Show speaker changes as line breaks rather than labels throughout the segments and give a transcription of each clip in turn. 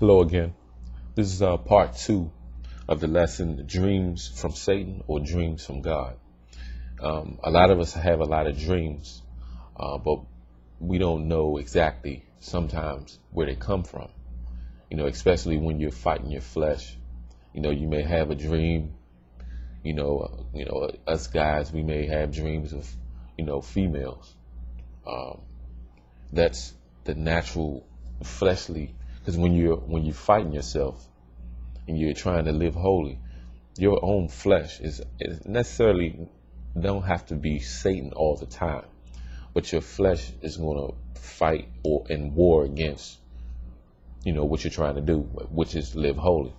Hello again. This is part two of the lesson Dreams from Satan or Dreams from God. A lot of us have a lot of dreams, but we don't know exactly sometimes where they come from. Especially when you're fighting your flesh. You may have a dream. Us guys, we may have dreams of, females. That's the natural fleshly. Because when you're fighting yourself and you're trying to live holy, your own flesh is necessarily don't have to be Satan all the time, but your flesh is going to fight or in war against what you're trying to do, which is live holy.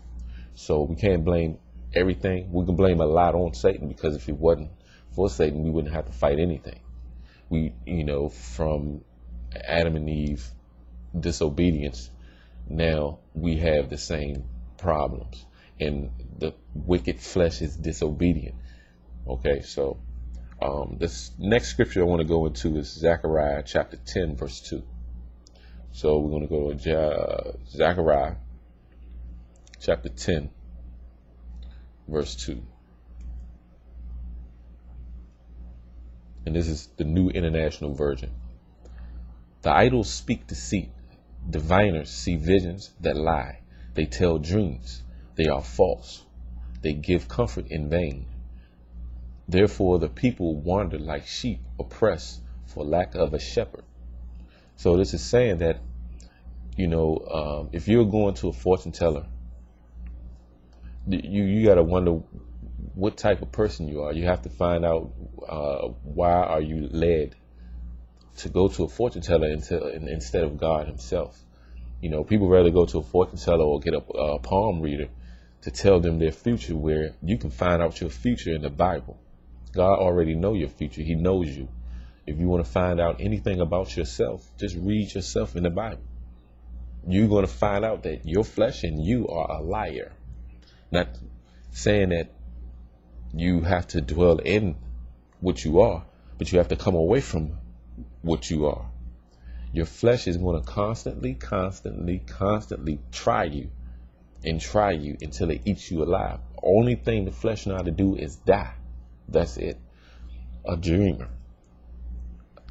So we can't blame everything. We can blame a lot on Satan, because if it wasn't for Satan, we wouldn't have to fight anything. We from Adam and Eve disobedience, now we have the same problems, and the wicked flesh is disobedient. Okay, so this next scripture I want to go into is Zechariah chapter 10 verse 2. So we're going to go to Zechariah chapter 10 verse 2, and this is the New International Version. The idols speak deceit. Diviners see visions that lie. They tell dreams. They are false. They give comfort in vain. Therefore, the people wander like sheep, oppressed for lack of a shepherd. So this is saying that, if you're going to a fortune teller, you got to wonder what type of person you are. You have to find out why are you led to go to a fortune teller instead of God himself. People rather go to a fortune teller or get a palm reader to tell them their future, where you can find out your future in the Bible. God already knows your future. He knows you. If you want to find out anything about yourself, just read yourself in the Bible. You're going to find out that your flesh and you are a liar. Not saying that you have to dwell in what you are, but you have to come away from what you are. Your flesh is going to constantly try you until it eats you alive. Only thing the flesh know how to do is die. That's it. A dreamer.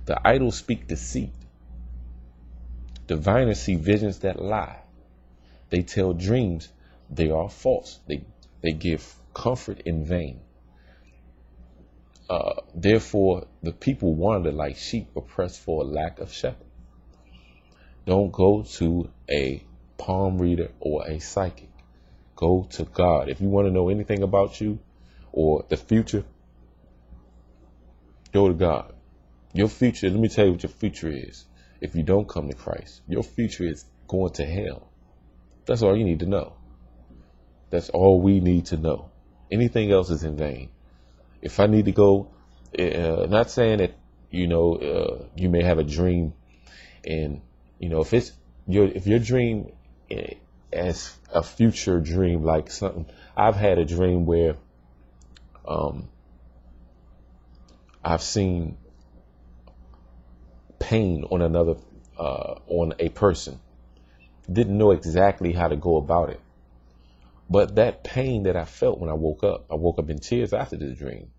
The idols speak deceit. Diviners see visions that lie. They tell dreams. They are false. They give comfort in vain. Therefore, the people wander like sheep, oppressed for a lack of shepherd. Don't go to a palm reader or a psychic. Go to God. If you want to know anything about you or the future, go to God. Your future, let me tell you what your future is. If you don't come to Christ, your future is going to hell. That's all you need to know. That's all we need to know. Anything else is in vain. If I need to go, not saying that, you may have a dream, and, if your dream as a future dream, like something, I've had a dream where I've seen pain on on a person. Didn't know exactly how to go about it. But that pain that I felt when I woke up in tears after the dream.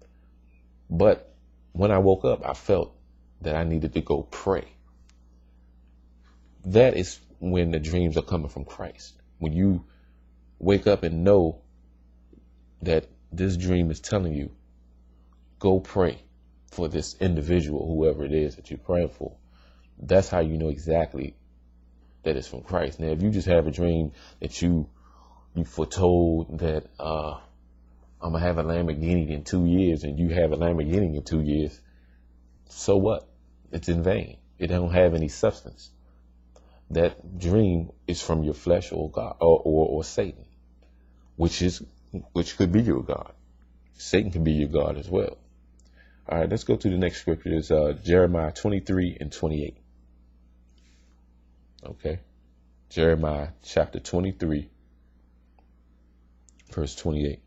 But when I woke up, I felt that I needed to go pray. That is when the dreams are coming from Christ. When you wake up and know that this dream is telling you, go pray for this individual, whoever it is that you're praying for. That's how you know exactly that it's from Christ. Now, if you just have a dream that you foretold that I'm going to have a Lamborghini in 2 years, and you have a Lamborghini in 2 years, so what? It's in vain. It don't have any substance. That dream is from your flesh or God or Satan, which could be your God. Satan can be your God as well. All right, let's go to the next scripture. It's Jeremiah 23 and 28. Okay, Jeremiah chapter 23, verse 28.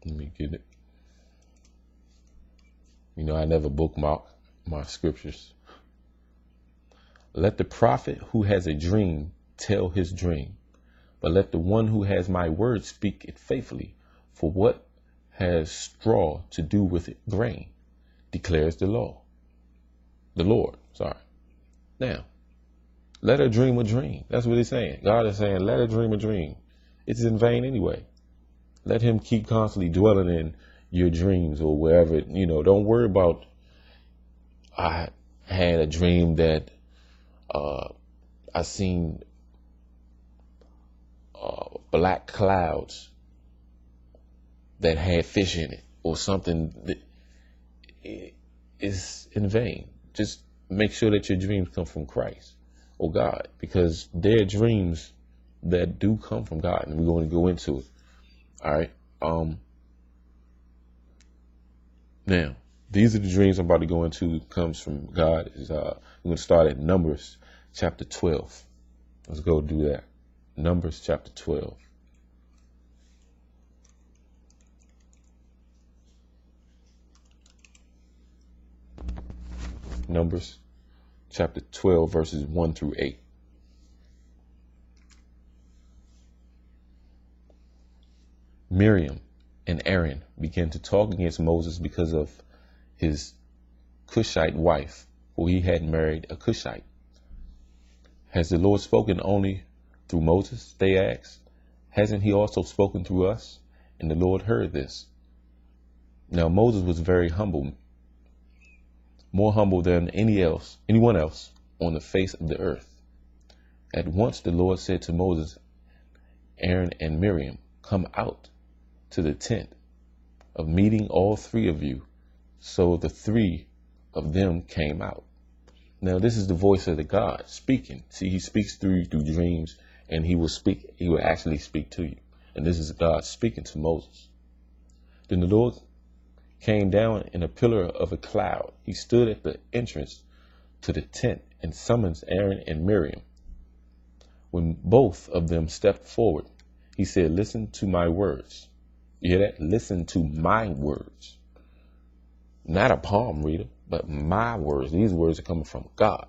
Let me get it. You know, I never bookmark my scriptures. Let the prophet who has a dream tell his dream, but let the one who has my word speak it faithfully. For what has straw to do with it grain, declares the Lord. Now, let her dream a dream. That's what he's saying. God is saying, let her dream a dream. It's in vain anyway. Let him keep constantly dwelling in your dreams or wherever. Don't worry about, I had a dream that I seen black clouds that had fish in it or something. That is in vain. Just make sure that your dreams come from Christ or God, because there are dreams that do come from God, and we're going to go into it. All right. Now, these are the dreams I'm about to go into. Comes from God. We're going to start at Numbers chapter 12. Let's go do that. Numbers chapter 12. Numbers chapter 12, verses 1 through 8. Miriam and Aaron began to talk against Moses because of his Cushite wife, for he had married a Cushite. Has the Lord spoken only through Moses? They asked. Hasn't he also spoken through us? And the Lord heard this. Now Moses was very humble, more humble than anyone else on the face of the earth. At once the Lord said to Moses, Aaron and Miriam, come out to the tent of meeting, all three of you. So the three of them came out. Now this is the voice of the God speaking. See, he speaks through you through dreams, and he will actually speak to you. And this is God speaking to Moses. Then the Lord came down in a pillar of a cloud. He stood at the entrance to the tent and summons Aaron and Miriam. When both of them stepped forward, he said, listen to my words. You hear that? Listen to my words. Not a palm reader, but my words. These words are coming from God.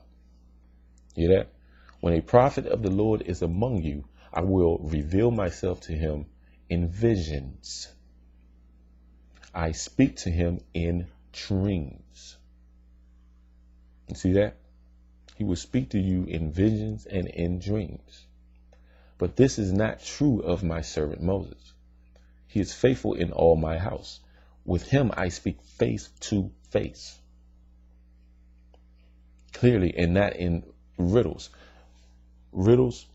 You hear that? When a prophet of the Lord is among you, I will reveal myself to him in visions. I speak to him in dreams. You see that? He will speak to you in visions and in dreams. But this is not true of my servant Moses. He is faithful in all my house. With him I speak face to face, clearly, and not in riddles. Riddles,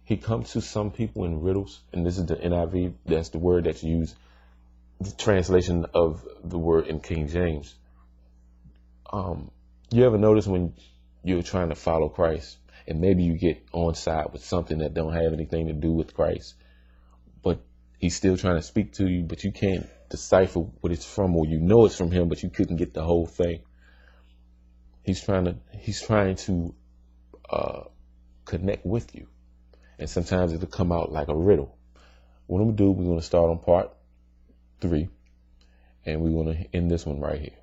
he comes to some people in riddles, and this is the NIV. That's the word that's used, the translation of the word in King James. You ever notice when you're trying to follow Christ, and maybe you get on side with something that don't have anything to do with Christ, but he's still trying to speak to you, but you can't decipher what it's from, or you know it's from him, but you couldn't get the whole thing. He's trying to connect with you, and sometimes it'll come out like a riddle. What I'm gonna do, we're gonna start on part 3, and we're gonna end this one right here.